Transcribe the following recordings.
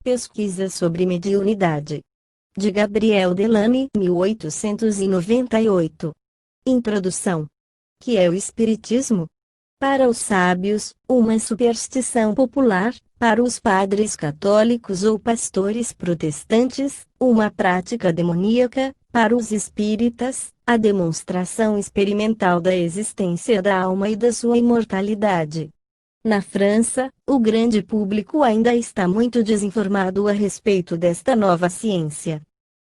Pesquisa sobre mediunidade. De Gabriel Delany, 1898. Introdução. Que é o Espiritismo? Para os sábios, uma superstição popular; para os padres católicos ou pastores protestantes, uma prática demoníaca; para os espíritas, a demonstração experimental da existência da alma e da sua imortalidade. Na França, o grande público ainda está muito desinformado a respeito desta nova ciência.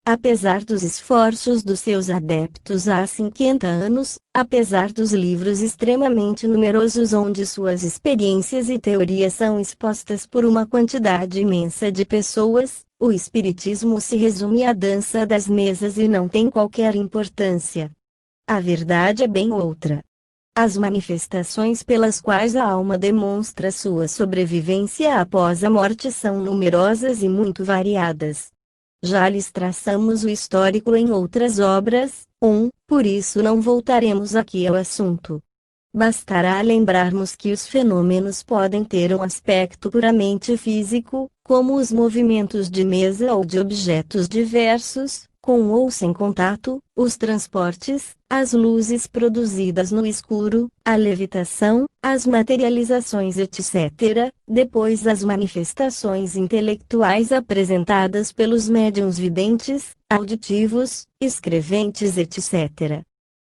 Apesar dos esforços dos seus adeptos há 50 anos, apesar dos livros extremamente numerosos onde suas experiências e teorias são expostas por uma quantidade imensa de pessoas, o espiritismo se resume à dança das mesas e não tem qualquer importância. A verdade é bem outra. As manifestações pelas quais a alma demonstra sua sobrevivência após a morte são numerosas e muito variadas. Já lhes traçamos o histórico em outras obras, por isso não voltaremos aqui ao assunto. Bastará lembrarmos que os fenômenos podem ter um aspecto puramente físico, como os movimentos de mesa ou de objetos diversos, com ou sem contato, os transportes, as luzes produzidas no escuro, a levitação, as materializações etc., depois as manifestações intelectuais apresentadas pelos médiuns videntes, auditivos, escreventes etc.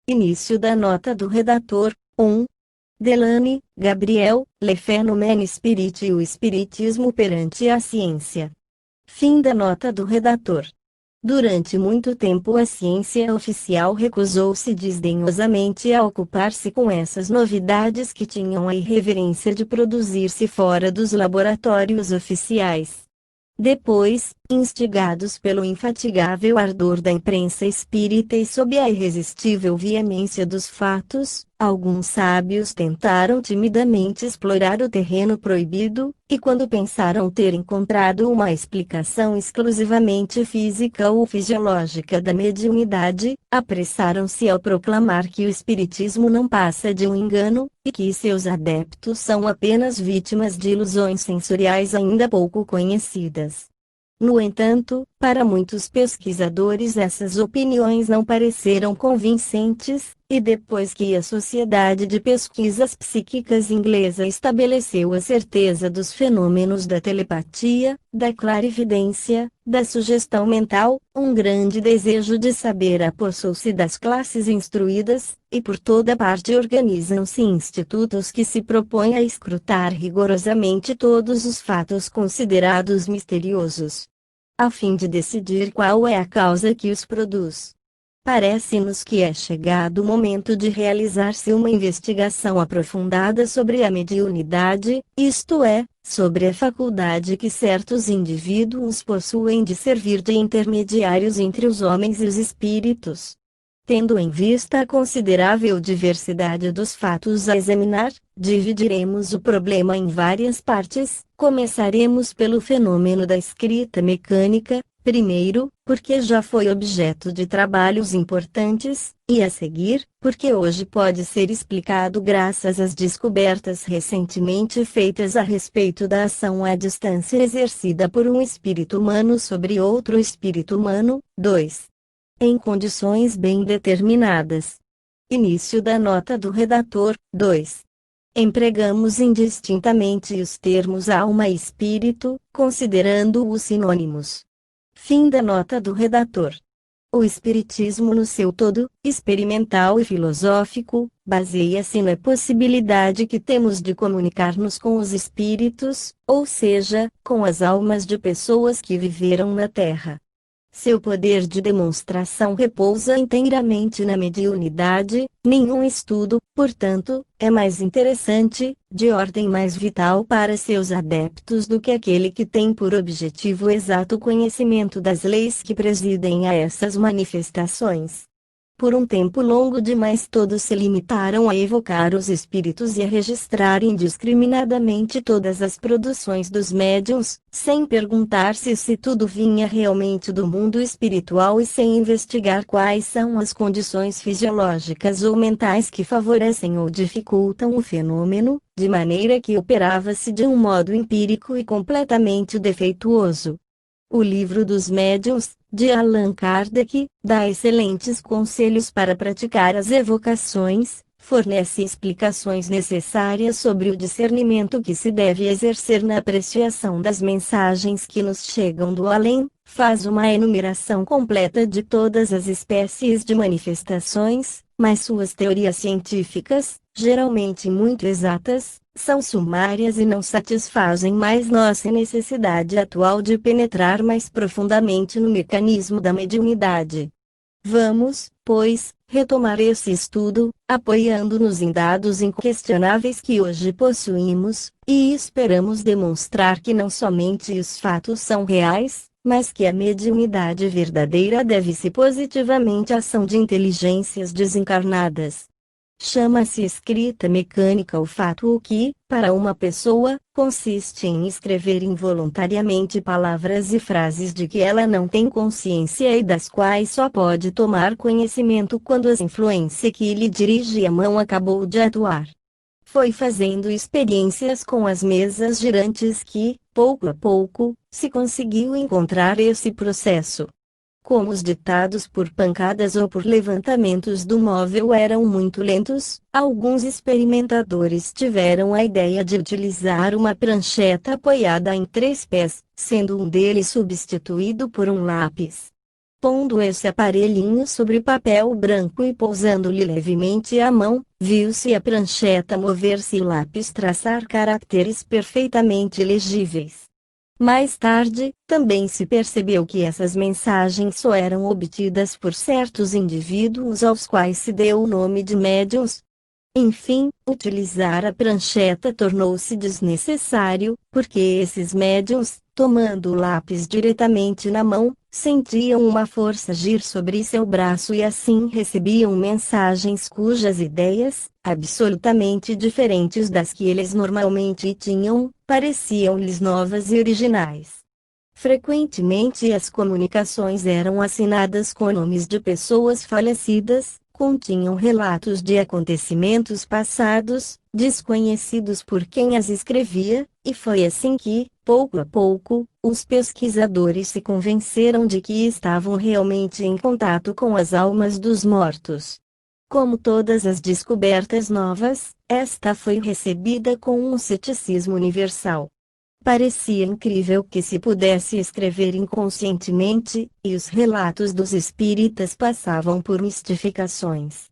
Início da nota do redator. 1. Delany, Gabriel, Le Phénomène Spirit e o Espiritismo perante a ciência. Fim da nota do redator. Durante muito tempo a ciência oficial recusou-se desdenhosamente a ocupar-se com essas novidades que tinham a irreverência de produzir-se fora dos laboratórios oficiais. Depois, instigados pelo infatigável ardor da imprensa espírita e sob a irresistível veemência dos fatos, alguns sábios tentaram timidamente explorar o terreno proibido, e quando pensaram ter encontrado uma explicação exclusivamente física ou fisiológica da mediunidade, apressaram-se ao proclamar que o espiritismo não passa de um engano, e que seus adeptos são apenas vítimas de ilusões sensoriais ainda pouco conhecidas. No entanto, para muitos pesquisadores essas opiniões não pareceram convincentes, e depois que a Sociedade de Pesquisas Psíquicas inglesa estabeleceu a certeza dos fenômenos da telepatia, da clarividência, da sugestão mental, um grande desejo de saber apossou-se das classes instruídas, e por toda parte organizam-se institutos que se propõem a escrutar rigorosamente todos os fatos considerados misteriosos, a fim de decidir qual é a causa que os produz. Parece-nos que é chegado o momento de realizar-se uma investigação aprofundada sobre a mediunidade, isto é, sobre a faculdade que certos indivíduos possuem de servir de intermediários entre os homens e os espíritos. Tendo em vista a considerável diversidade dos fatos a examinar, dividiremos o problema em várias partes. Começaremos pelo fenômeno da escrita mecânica, primeiro, porque já foi objeto de trabalhos importantes, e a seguir, porque hoje pode ser explicado graças às descobertas recentemente feitas a respeito da ação à distância exercida por um espírito humano sobre outro espírito humano. 2. Em condições bem determinadas. Início da nota do redator. 2. Empregamos indistintamente os termos alma e espírito, considerando-os sinônimos. Fim da nota do redator. O espiritismo no seu todo, experimental e filosófico, baseia-se na possibilidade que temos de comunicar-nos com os espíritos, ou seja, com as almas de pessoas que viveram na Terra. Seu poder de demonstração repousa inteiramente na mediunidade. Nenhum estudo, portanto, é mais interessante, de ordem mais vital para seus adeptos do que aquele que tem por objetivo exato conhecimento das leis que presidem a essas manifestações. Por um tempo longo demais todos se limitaram a evocar os espíritos e a registrar indiscriminadamente todas as produções dos médiuns, sem perguntar-se se tudo vinha realmente do mundo espiritual e sem investigar quais são as condições fisiológicas ou mentais que favorecem ou dificultam o fenômeno, de maneira que operava-se de um modo empírico e completamente defeituoso. O Livro dos Médiuns, de Allan Kardec, dá excelentes conselhos para praticar as evocações, fornece explicações necessárias sobre o discernimento que se deve exercer na apreciação das mensagens que nos chegam do além, faz uma enumeração completa de todas as espécies de manifestações, mas suas teorias científicas, geralmente muito exatas, são sumárias e não satisfazem mais nossa necessidade atual de penetrar mais profundamente no mecanismo da mediunidade. Vamos, pois, retomar esse estudo, apoiando-nos em dados inquestionáveis que hoje possuímos, e esperamos demonstrar que não somente os fatos são reais, mas que a mediunidade verdadeira deve-se positivamente à ação de inteligências desencarnadas. Chama-se escrita mecânica o fato que, para uma pessoa, consiste em escrever involuntariamente palavras e frases de que ela não tem consciência e das quais só pode tomar conhecimento quando a influência que lhe dirige a mão acabou de atuar. Foi fazendo experiências com as mesas girantes que, pouco a pouco, se conseguiu encontrar esse processo. Como os ditados por pancadas ou por levantamentos do móvel eram muito lentos, alguns experimentadores tiveram a ideia de utilizar uma prancheta apoiada em 3 pés, sendo um deles substituído por um lápis. Pondo esse aparelhinho sobre papel branco e pousando-lhe levemente a mão, viu-se a prancheta mover-se e o lápis traçar caracteres perfeitamente legíveis. Mais tarde, também se percebeu que essas mensagens só eram obtidas por certos indivíduos aos quais se deu o nome de médiuns. Enfim, utilizar a prancheta tornou-se desnecessário, porque esses médiuns, tomando o lápis diretamente na mão, sentiam uma força agir sobre seu braço e assim recebiam mensagens cujas ideias, absolutamente diferentes das que eles normalmente tinham, pareciam-lhes novas e originais. Frequentemente as comunicações eram assinadas com nomes de pessoas falecidas, continham relatos de acontecimentos passados, desconhecidos por quem as escrevia, e foi assim que, pouco a pouco, os pesquisadores se convenceram de que estavam realmente em contato com as almas dos mortos. Como todas as descobertas novas, esta foi recebida com um ceticismo universal. Parecia incrível que se pudesse escrever inconscientemente, e os relatos dos espíritas passavam por mistificações.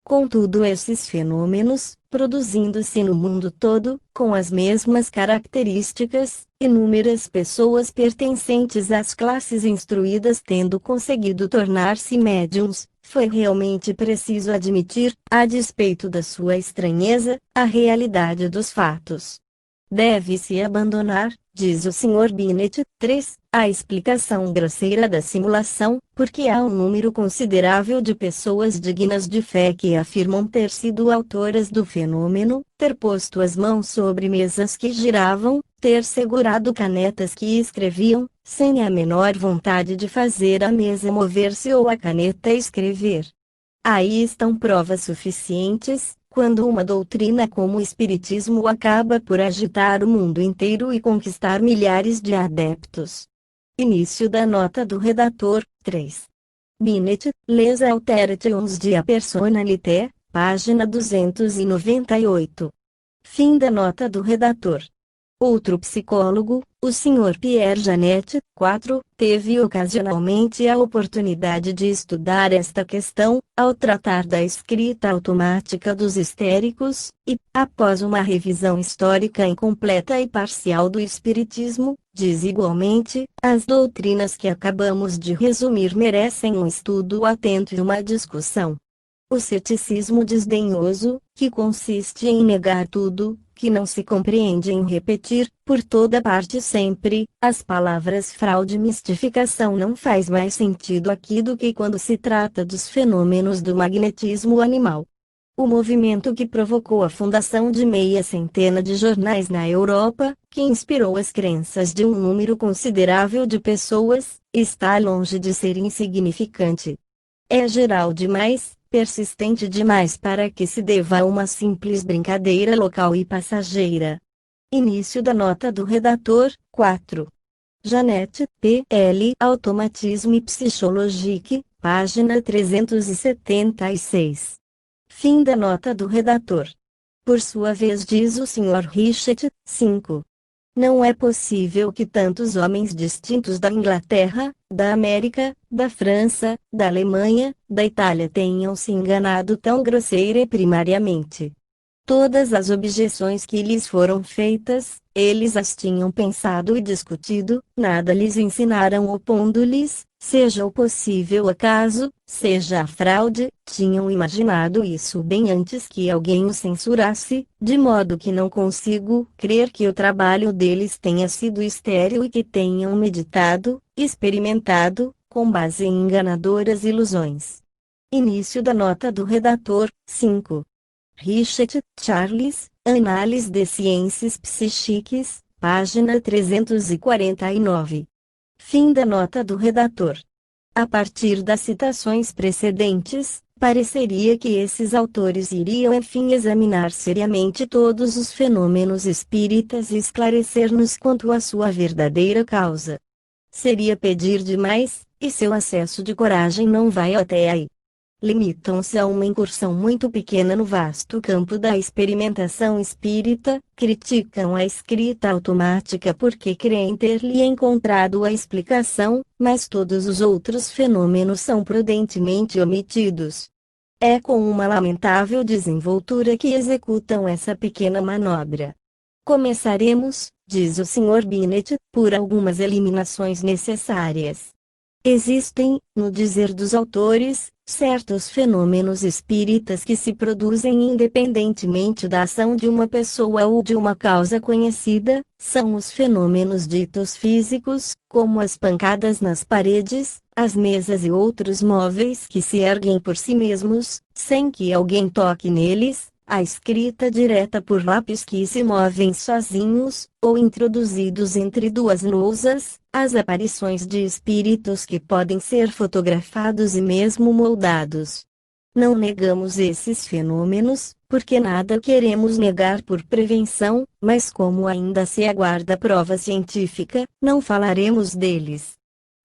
Contudo, esses fenômenos, produzindo-se no mundo todo, com as mesmas características, inúmeras pessoas pertencentes às classes instruídas tendo conseguido tornar-se médiuns, foi realmente preciso admitir, a despeito da sua estranheza, a realidade dos fatos. Deve-se abandonar, diz o Sr. Binet, 3, a explicação grosseira da simulação, porque há um número considerável de pessoas dignas de fé que afirmam ter sido autoras do fenômeno, ter posto as mãos sobre mesas que giravam, ter segurado canetas que escreviam, sem a menor vontade de fazer a mesa mover-se ou a caneta escrever. Aí estão provas suficientes, quando uma doutrina como o Espiritismo acaba por agitar o mundo inteiro e conquistar milhares de adeptos. Início da nota do redator, 3. Binet, Les Alterations de Personalité, página 298. Fim da nota do redator. Outro psicólogo, o Sr. Pierre Janet, 4, teve ocasionalmente a oportunidade de estudar esta questão, ao tratar da escrita automática dos histéricos, e, após uma revisão histórica incompleta e parcial do Espiritismo, diz igualmente, as doutrinas que acabamos de resumir merecem um estudo atento e uma discussão. O ceticismo desdenhoso, que consiste em negar tudo, que não se compreende em repetir, por toda parte sempre, as palavras fraude e mistificação não faz mais sentido aqui do que quando se trata dos fenômenos do magnetismo animal. O movimento que provocou a fundação de meia centena de jornais na Europa, que inspirou as crenças de um número considerável de pessoas, está longe de ser insignificante. É geral demais, persistente demais para que se deva a uma simples brincadeira local e passageira. Início da nota do redator, 4. Janet, P.L. Automatismo e Psychologique, página 376. Fim da nota do redator. Por sua vez diz o Sr. Richet, 5. Não é possível que tantos homens distintos da Inglaterra, da América, da França, da Alemanha, da Itália tenham se enganado tão grosseira e primariamente. Todas as objeções que lhes foram feitas, eles as tinham pensado e discutido, nada lhes ensinaram opondo-lhes, seja o possível acaso, seja a fraude, tinham imaginado isso bem antes que alguém os censurasse, de modo que não consigo crer que o trabalho deles tenha sido estéril e que tenham meditado, experimentado, com base em enganadoras ilusões. Início da nota do redator, 5. Richet, Charles, Análise de Ciências Psíquicas, página 349. Fim da nota do redator. A partir das citações precedentes, pareceria que esses autores iriam enfim examinar seriamente todos os fenômenos espíritas e esclarecer-nos quanto à sua verdadeira causa. Seria pedir demais, e seu acesso de coragem não vai até aí. Limitam-se a uma incursão muito pequena no vasto campo da experimentação espírita, criticam a escrita automática porque creem ter-lhe encontrado a explicação, mas todos os outros fenômenos são prudentemente omitidos. É com uma lamentável desenvoltura que executam essa pequena manobra. Começaremos, diz o Sr. Binet, por algumas eliminações necessárias. Existem, no dizer dos autores, certos fenômenos espíritas que se produzem independentemente da ação de uma pessoa ou de uma causa conhecida, são os fenômenos ditos físicos, como as pancadas nas paredes, as mesas e outros móveis que se erguem por si mesmos, sem que alguém toque neles, a escrita direta por lápis que se movem sozinhos, ou introduzidos entre duas lousas, as aparições de espíritos que podem ser fotografados e mesmo moldados. Não negamos esses fenômenos, porque nada queremos negar por prevenção, mas como ainda se aguarda prova científica, não falaremos deles.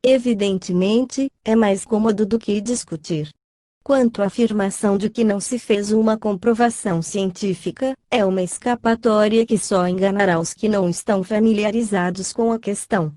Evidentemente, é mais cômodo do que discutir. Quanto à afirmação de que não se fez uma comprovação científica, é uma escapatória que só enganará os que não estão familiarizados com a questão.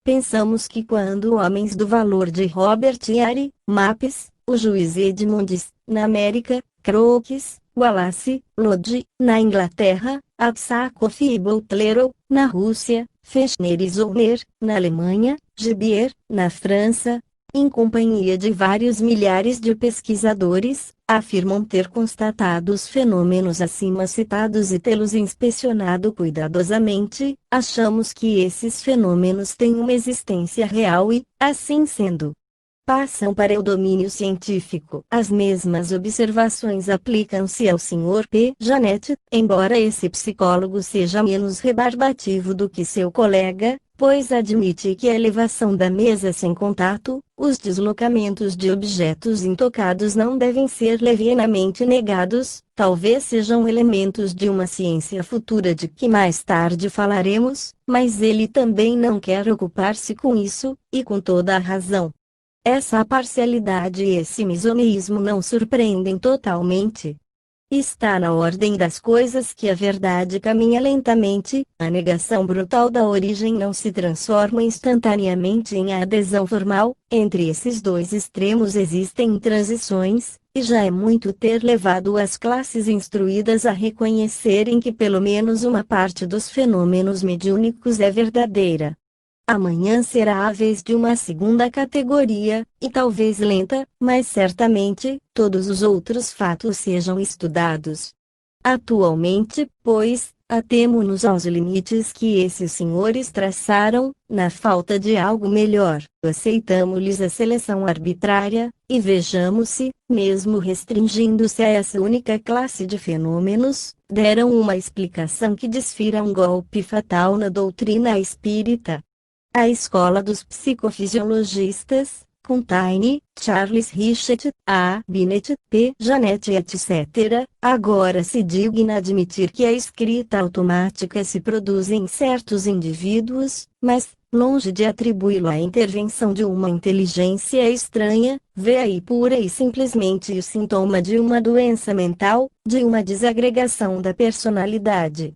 Pensamos que quando homens do valor de Robert Hare, Mapes, o juiz Edmonds, na América, Crookes, Wallace, Lodge, na Inglaterra, Aksakoff e Boutlerow, na Rússia, Fechner e Zollner, na Alemanha, Gibier, na França, em companhia de vários milhares de pesquisadores, afirmam ter constatado os fenômenos acima citados e tê-los inspecionado cuidadosamente, achamos que esses fenômenos têm uma existência real e, assim sendo, passam para o domínio científico. As mesmas observações aplicam-se ao Sr. P. Janet, embora esse psicólogo seja menos rebarbativo do que seu colega, pois admite que a elevação da mesa sem contato, os deslocamentos de objetos intocados não devem ser levianamente negados, talvez sejam elementos de uma ciência futura de que mais tarde falaremos, mas ele também não quer ocupar-se com isso, e com toda a razão. Essa parcialidade e esse misoneísmo não surpreendem totalmente. Está na ordem das coisas que a verdade caminha lentamente, a negação brutal da origem não se transforma instantaneamente em adesão formal, entre esses dois extremos existem transições, e já é muito ter levado as classes instruídas a reconhecerem que pelo menos uma parte dos fenômenos mediúnicos é verdadeira. Amanhã será a vez de uma segunda categoria, e talvez lenta, mas certamente, todos os outros fatos sejam estudados. Atualmente, pois, atemo-nos aos limites que esses senhores traçaram, na falta de algo melhor, aceitamo-lhes a seleção arbitrária, e vejamos se, mesmo restringindo-se a essa única classe de fenômenos, deram uma explicação que desfira um golpe fatal na doutrina espírita. A escola dos psicofisiologistas, com Taine, Charles Richet, A. Binet, P. Janet etc., agora se digna admitir que a escrita automática se produz em certos indivíduos, mas, longe de atribuí-lo à intervenção de uma inteligência estranha, vê aí pura e simplesmente o sintoma de uma doença mental, de uma desagregação da personalidade.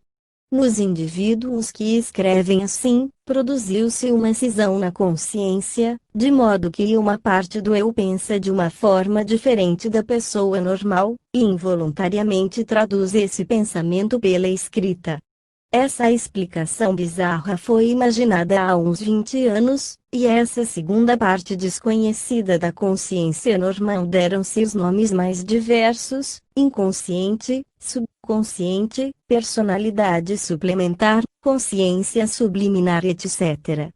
Nos indivíduos que escrevem assim, produziu-se uma cisão na consciência, de modo que uma parte do eu pensa de uma forma diferente da pessoa normal, e involuntariamente traduz esse pensamento pela escrita. Essa explicação bizarra foi imaginada há uns 20 anos, e essa segunda parte desconhecida da consciência normal deram-se os nomes mais diversos: inconsciente, subconsciente, personalidade suplementar, consciência subliminar etc.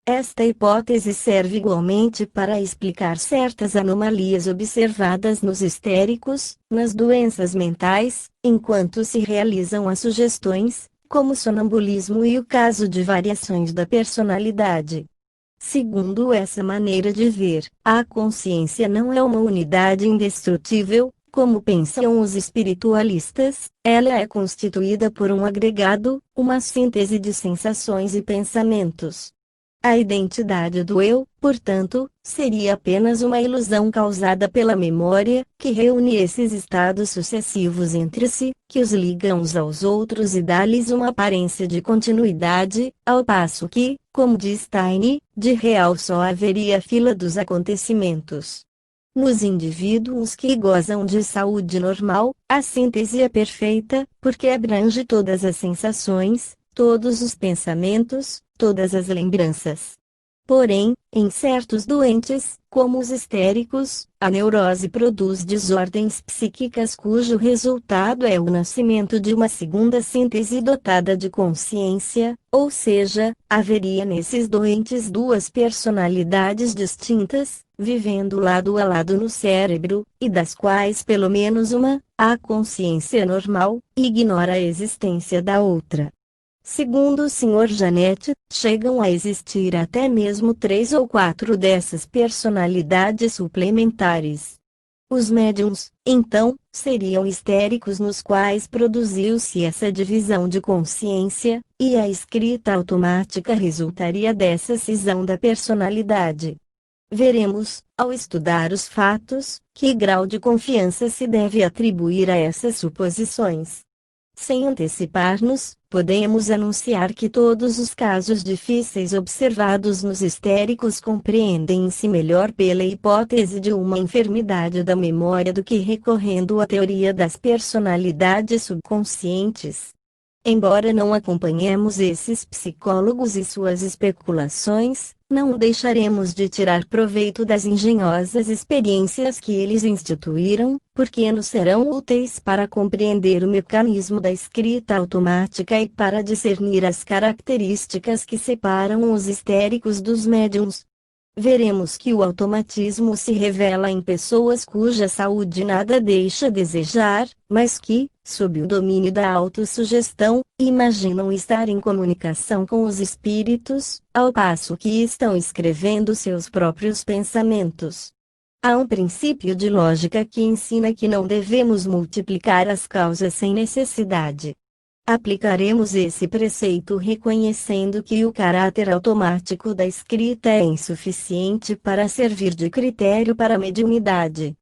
Esta hipótese serve igualmente para explicar certas anomalias observadas nos histéricos, nas doenças mentais, enquanto se realizam as sugestões, como o sonambulismo e o caso de variações da personalidade. Segundo essa maneira de ver, a consciência não é uma unidade indestrutível, como pensam os espiritualistas, ela é constituída por um agregado, uma síntese de sensações e pensamentos. A identidade do eu, portanto, seria apenas uma ilusão causada pela memória, que reúne esses estados sucessivos entre si, que os liga uns aos outros e dá-lhes uma aparência de continuidade, ao passo que, como diz Taine, de real só haveria fila dos acontecimentos. Nos indivíduos que gozam de saúde normal, a síntese é perfeita, porque abrange todas as sensações, todos os pensamentos, todas as lembranças. Porém, em certos doentes, como os histéricos, a neurose produz desordens psíquicas cujo resultado é o nascimento de uma segunda síntese dotada de consciência, ou seja, haveria nesses doentes duas personalidades distintas, vivendo lado a lado no cérebro, e das quais pelo menos uma, a consciência normal, ignora a existência da outra. Segundo o Sr. Janet, chegam a existir até mesmo 3 ou 4 dessas personalidades suplementares. Os médiums, então, seriam histéricos nos quais produziu-se essa divisão de consciência, e a escrita automática resultaria dessa cisão da personalidade. Veremos, ao estudar os fatos, que grau de confiança se deve atribuir a essas suposições. Sem antecipar-nos, podemos anunciar que todos os casos difíceis observados nos histéricos compreendem-se melhor pela hipótese de uma enfermidade da memória do que recorrendo à teoria das personalidades subconscientes. Embora não acompanhemos esses psicólogos e suas especulações, não deixaremos de tirar proveito das engenhosas experiências que eles instituíram, porque nos serão úteis para compreender o mecanismo da escrita automática e para discernir as características que separam os histéricos dos médiums. Veremos que o automatismo se revela em pessoas cuja saúde nada deixa a desejar, mas que, sob o domínio da autossugestão, imaginam estar em comunicação com os espíritos, ao passo que estão escrevendo seus próprios pensamentos. Há um princípio de lógica que ensina que não devemos multiplicar as causas sem necessidade. Aplicaremos esse preceito reconhecendo que o caráter automático da escrita é insuficiente para servir de critério para a mediunidade.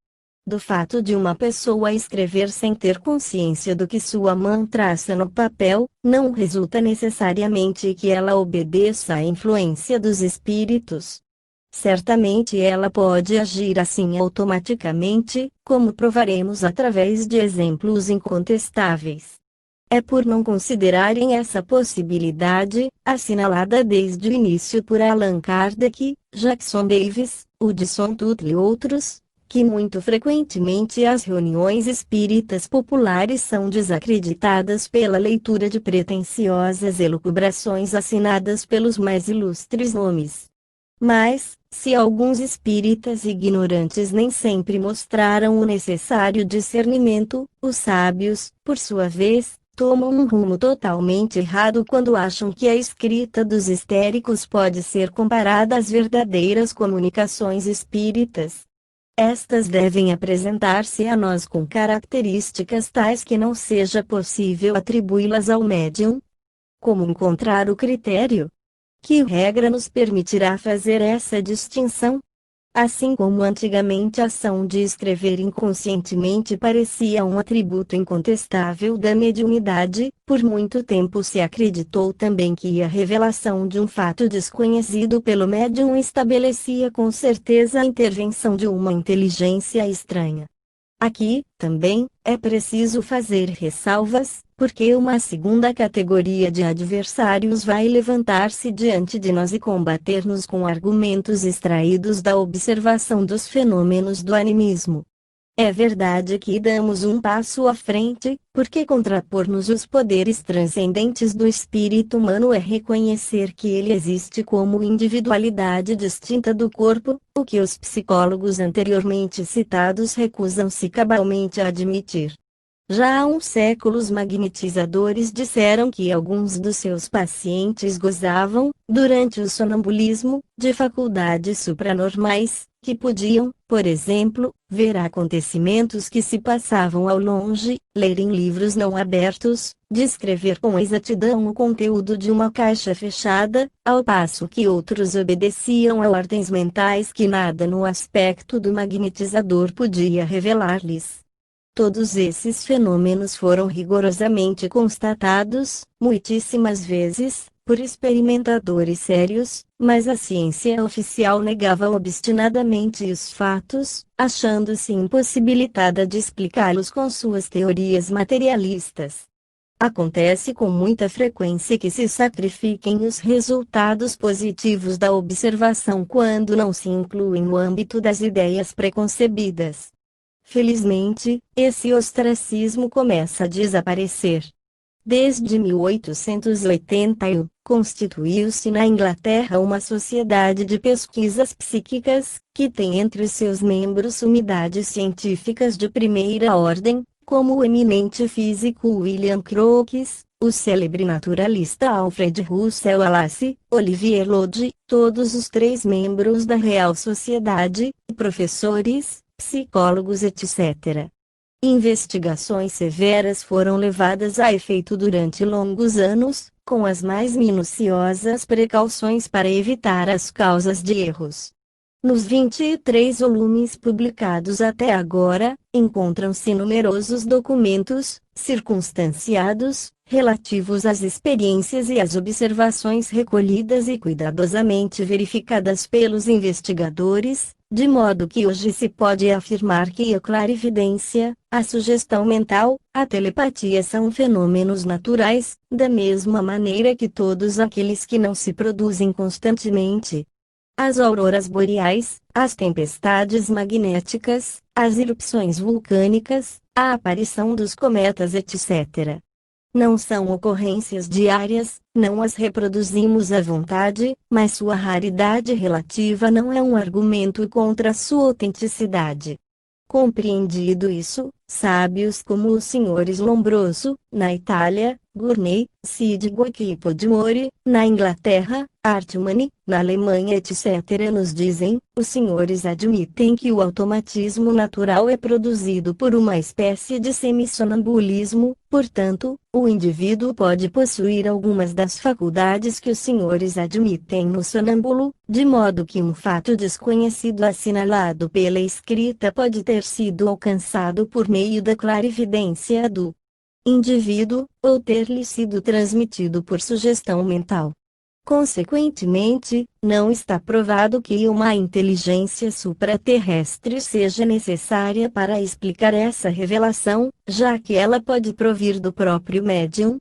Do fato de uma pessoa escrever sem ter consciência do que sua mão traça no papel, não resulta necessariamente que ela obedeça à influência dos espíritos. Certamente ela pode agir assim automaticamente, como provaremos através de exemplos incontestáveis. É por não considerarem essa possibilidade, assinalada desde o início por Allan Kardec, Jackson Davis, Hudson Taylor e outros, que muito frequentemente as reuniões espíritas populares são desacreditadas pela leitura de pretensiosas elucubrações assinadas pelos mais ilustres nomes. Mas, se alguns espíritas ignorantes nem sempre mostraram o necessário discernimento, os sábios, por sua vez, tomam um rumo totalmente errado quando acham que a escrita dos histéricos pode ser comparada às verdadeiras comunicações espíritas. Estas devem apresentar-se a nós com características tais que não seja possível atribuí-las ao médium. Como encontrar o critério? Que regra nos permitirá fazer essa distinção? Assim como antigamente a ação de escrever inconscientemente parecia um atributo incontestável da mediunidade, por muito tempo se acreditou também que a revelação de um fato desconhecido pelo médium estabelecia com certeza a intervenção de uma inteligência estranha. Aqui, também, é preciso fazer ressalvas, porque uma segunda categoria de adversários vai levantar-se diante de nós e combater-nos com argumentos extraídos da observação dos fenômenos do animismo. É verdade que damos um passo à frente, porque contrapor-nos os poderes transcendentes do espírito humano é reconhecer que ele existe como individualidade distinta do corpo, o que os psicólogos anteriormente citados recusam-se cabalmente a admitir. Já há uns séculos magnetizadores disseram que alguns dos seus pacientes gozavam, durante o sonambulismo, de faculdades supranormais, que podiam, por exemplo, ver acontecimentos que se passavam ao longe, ler em livros não abertos, descrever com exatidão o conteúdo de uma caixa fechada, ao passo que outros obedeciam a ordens mentais que nada no aspecto do magnetizador podia revelar-lhes. Todos esses fenômenos foram rigorosamente constatados, muitíssimas vezes, por experimentadores sérios, mas a ciência oficial negava obstinadamente os fatos, achando-se impossibilitada de explicá-los com suas teorias materialistas. Acontece com muita frequência que se sacrifiquem os resultados positivos da observação quando não se incluem no âmbito das ideias preconcebidas. Felizmente, esse ostracismo começa a desaparecer. Desde 1881, constituiu-se na Inglaterra uma sociedade de pesquisas psíquicas, que tem entre os seus membros sumidades científicas de primeira ordem, como o eminente físico William Crookes, o célebre naturalista Alfred Russel Wallace, Olivier Lodge, todos os 3 membros da Real Sociedade, professores, psicólogos etc. Investigações severas foram levadas a efeito durante longos anos, com as mais minuciosas precauções para evitar as causas de erros. Nos 23 volumes publicados até agora, encontram-se numerosos documentos, circunstanciados, relativos às experiências e às observações recolhidas e cuidadosamente verificadas pelos investigadores, de modo que hoje se pode afirmar que a clarividência, a sugestão mental, a telepatia são fenômenos naturais, da mesma maneira que todos aqueles que não se produzem constantemente. As auroras boreais, as tempestades magnéticas, as erupções vulcânicas, a aparição dos cometas etc. Não são ocorrências diárias, não as reproduzimos à vontade, mas sua raridade relativa não é um argumento contra sua autenticidade. Compreendido isso, sábios como os senhores Lombroso, na Itália, Gournay, Sidgwick e Podmore, na Inglaterra, Hartmann, na Alemanha etc. nos dizem, os senhores admitem que o automatismo natural é produzido por uma espécie de semissonambulismo, portanto, o indivíduo pode possuir algumas das faculdades que os senhores admitem no sonâmbulo, de modo que um fato desconhecido assinalado pela escrita pode ter sido alcançado por meio da clarividência do indivíduo, ou ter-lhe sido transmitido por sugestão mental. Consequentemente, não está provado que uma inteligência supraterrestre seja necessária para explicar essa revelação, já que ela pode provir do próprio médium.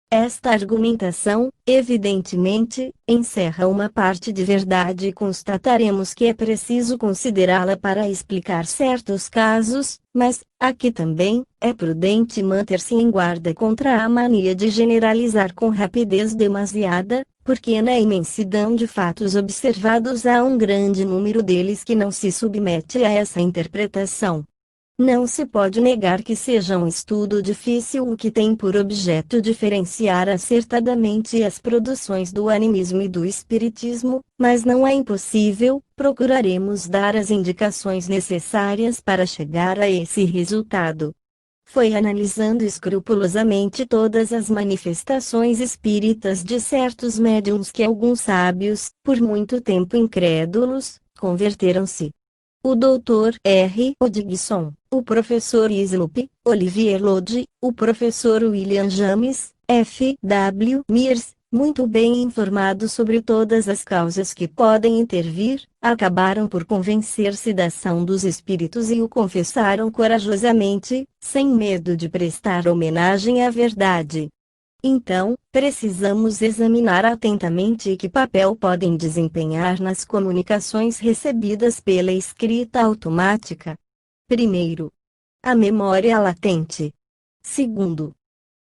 Esta argumentação, evidentemente, encerra uma parte de verdade e constataremos que é preciso considerá-la para explicar certos casos, mas, aqui também, é prudente manter-se em guarda contra a mania de generalizar com rapidez demasiada, porque na imensidão de fatos observados há um grande número deles que não se submete a essa interpretação. Não se pode negar que seja um estudo difícil o que tem por objeto diferenciar acertadamente as produções do animismo e do espiritismo, mas não é impossível. Procuraremos dar as indicações necessárias para chegar a esse resultado. Foi analisando escrupulosamente todas as manifestações espíritas de certos médiuns que alguns sábios, por muito tempo incrédulos, converteram-se. O Dr. R. Hodgson, o professor Sloop, Olivier Lodge, o professor William James, F. W. Mears, muito bem informados sobre todas as causas que podem intervir, acabaram por convencer-se da ação dos espíritos e o confessaram corajosamente, sem medo de prestar homenagem à verdade. Então, precisamos examinar atentamente que papel podem desempenhar nas comunicações recebidas pela escrita automática. Primeiro, a memória latente. Segundo,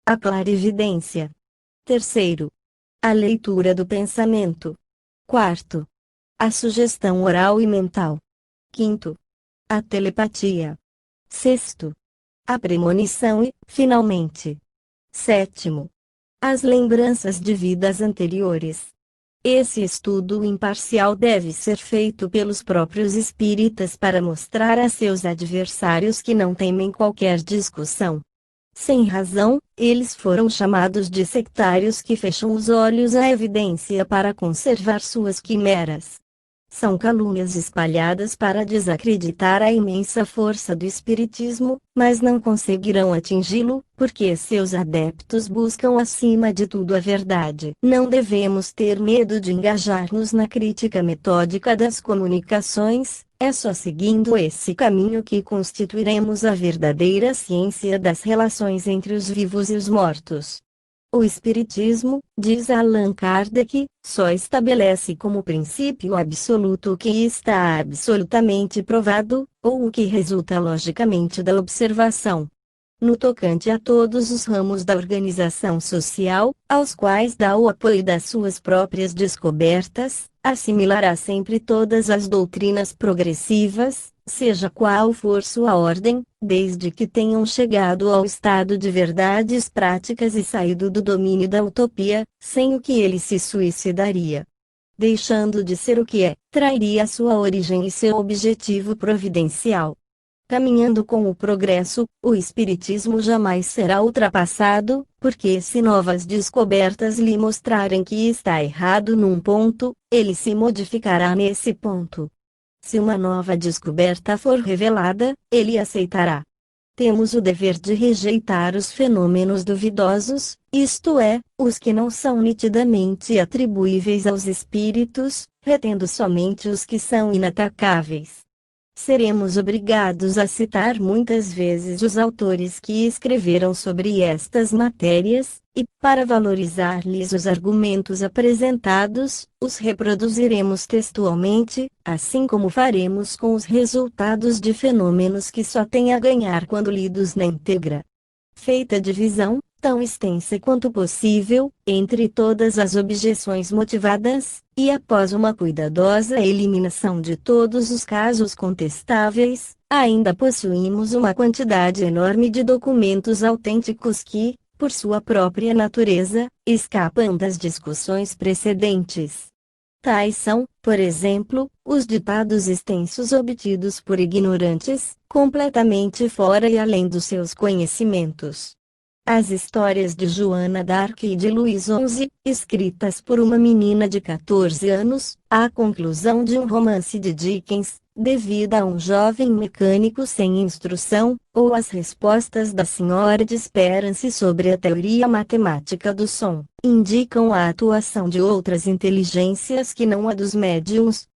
a clarividência. Terceiro, a leitura do pensamento. Quarto, a sugestão oral e mental. Quinto, a telepatia. Sexto, a premonição e, finalmente, sétimo, as lembranças de vidas anteriores. Esse estudo imparcial deve ser feito pelos próprios espíritas para mostrar a seus adversários que não temem qualquer discussão. Sem razão, eles foram chamados de sectários que fecham os olhos à evidência para conservar suas quimeras. São calúnias espalhadas para desacreditar a imensa força do espiritismo, mas não conseguirão atingi-lo, porque seus adeptos buscam acima de tudo a verdade. Não devemos ter medo de engajar-nos na crítica metódica das comunicações, é só seguindo esse caminho que constituiremos a verdadeira ciência das relações entre os vivos e os mortos. O Espiritismo, diz Allan Kardec, só estabelece como princípio absoluto o que está absolutamente provado, ou o que resulta logicamente da observação. No tocante a todos os ramos da organização social, aos quais dá o apoio das suas próprias descobertas, assimilará sempre todas as doutrinas progressivas, seja qual for sua ordem, desde que tenham chegado ao estado de verdades práticas e saído do domínio da utopia, sem o que ele se suicidaria. Deixando de ser o que é, trairia sua origem e seu objetivo providencial. Caminhando com o progresso, o espiritismo jamais será ultrapassado, porque se novas descobertas lhe mostrarem que está errado num ponto, ele se modificará nesse ponto. Se uma nova descoberta for revelada, ele aceitará. Temos o dever de rejeitar os fenômenos duvidosos, isto é, os que não são nitidamente atribuíveis aos espíritos, retendo somente os que são inatacáveis. Seremos obrigados a citar muitas vezes os autores que escreveram sobre estas matérias, e, para valorizar-lhes os argumentos apresentados, os reproduziremos textualmente, assim como faremos com os resultados de fenômenos que só têm a ganhar quando lidos na íntegra. Feita a divisão, tão extensa quanto possível, entre todas as objeções motivadas, e após uma cuidadosa eliminação de todos os casos contestáveis, ainda possuímos uma quantidade enorme de documentos autênticos que, por sua própria natureza, escapam das discussões precedentes. Tais são, por exemplo, os ditados extensos obtidos por ignorantes, completamente fora e além dos seus conhecimentos. As histórias de Joana d'Arc e de Luís XI, escritas por uma menina de 14 anos, a conclusão de um romance de Dickens, devida a um jovem mecânico sem instrução, ou as respostas da senhora de Esperance sobre a teoria matemática do som, indicam a atuação de outras inteligências que não a dos médiums.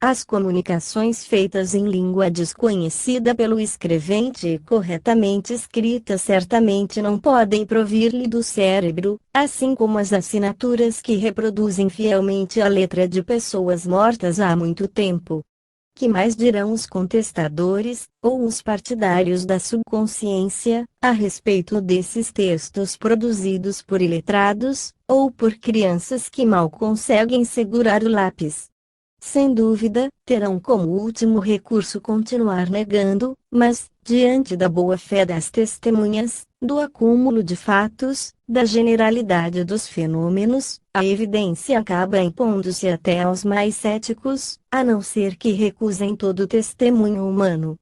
As comunicações feitas em língua desconhecida pelo escrevente e corretamente escritas certamente não podem provir-lhe do cérebro, assim como as assinaturas que reproduzem fielmente a letra de pessoas mortas há muito tempo. Que mais dirão os contestadores, ou os partidários da subconsciência, a respeito desses textos produzidos por iletrados, ou por crianças que mal conseguem segurar o lápis? Sem dúvida, terão como último recurso continuar negando, mas, diante da boa-fé das testemunhas, do acúmulo de fatos, da generalidade dos fenômenos, a evidência acaba impondo-se até aos mais céticos, a não ser que recusem todo testemunho humano.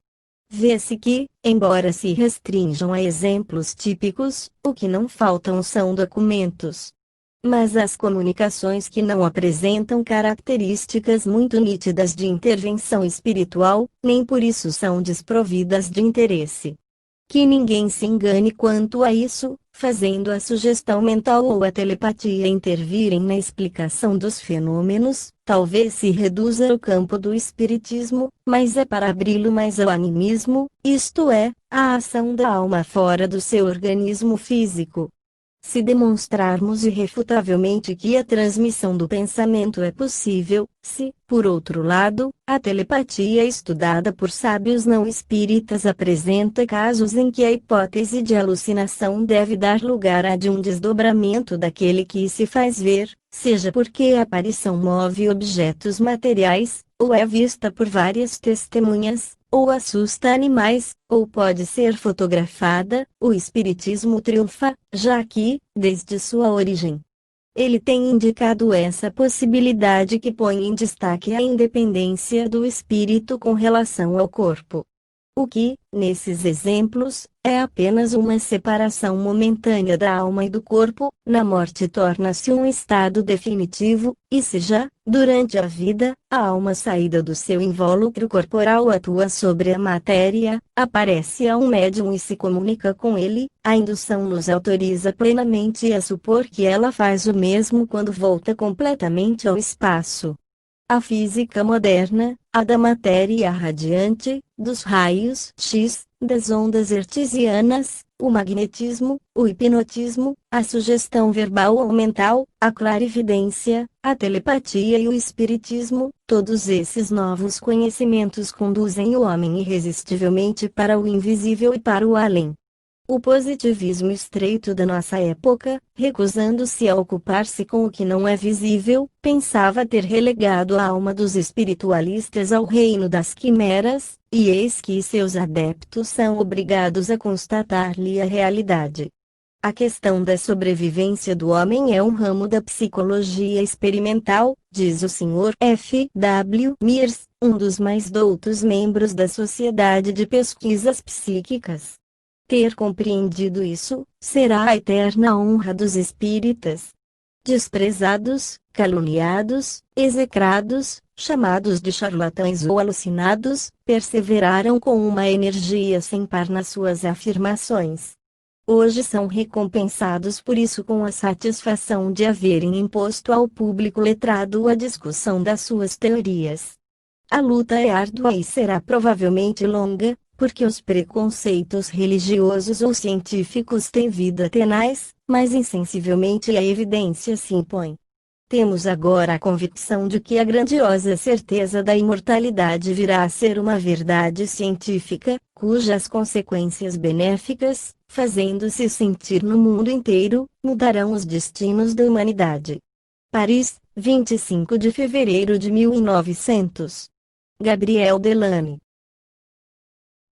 Vê-se que, embora se restringam a exemplos típicos, o que não faltam são documentos. Mas as comunicações que não apresentam características muito nítidas de intervenção espiritual, nem por isso são desprovidas de interesse. Que ninguém se engane quanto a isso, fazendo a sugestão mental ou a telepatia intervirem na explicação dos fenômenos, talvez se reduza o campo do espiritismo, mas é para abri-lo mais ao animismo, isto é, à ação da alma fora do seu organismo físico. Se demonstrarmos irrefutavelmente que a transmissão do pensamento é possível, se, por outro lado, a telepatia estudada por sábios não espíritas apresenta casos em que a hipótese de alucinação deve dar lugar a de um desdobramento daquele que se faz ver, seja porque a aparição move objetos materiais, ou é vista por várias testemunhas, ou assusta animais, ou pode ser fotografada, o espiritismo triunfa, já que, desde sua origem, ele tem indicado essa possibilidade que põe em destaque a independência do espírito com relação ao corpo. O que, nesses exemplos, é apenas uma separação momentânea da alma e do corpo, na morte torna-se um estado definitivo, e se já, durante a vida, a alma saída do seu invólucro corporal atua sobre a matéria, aparece a um médium e se comunica com ele, a indução nos autoriza plenamente a supor que ela faz o mesmo quando volta completamente ao espaço. A física moderna, a da matéria radiante, dos raios X, das ondas hertzianas, o magnetismo, o hipnotismo, a sugestão verbal ou mental, a clarividência, a telepatia e o espiritismo, todos esses novos conhecimentos conduzem o homem irresistivelmente para o invisível e para o além. O positivismo estreito da nossa época, recusando-se a ocupar-se com o que não é visível, pensava ter relegado a alma dos espiritualistas ao reino das quimeras, e eis que seus adeptos são obrigados a constatar-lhe a realidade. A questão da sobrevivência do homem é um ramo da psicologia experimental, diz o Sr. F. W. Mears, um dos mais doutos membros da Sociedade de Pesquisas Psíquicas. Ter compreendido isso, será a eterna honra dos espíritas. Desprezados, caluniados, execrados, chamados de charlatães ou alucinados, perseveraram com uma energia sem par nas suas afirmações. Hoje são recompensados por isso com a satisfação de haverem imposto ao público letrado a discussão das suas teorias. A luta é árdua e será provavelmente longa, porque os preconceitos religiosos ou científicos têm vida tenaz, mas insensivelmente a evidência se impõe. Temos agora a convicção de que a grandiosa certeza da imortalidade virá a ser uma verdade científica, cujas consequências benéficas, fazendo-se sentir no mundo inteiro, mudarão os destinos da humanidade. Paris, 25 de fevereiro de 1900. Gabriel Delany.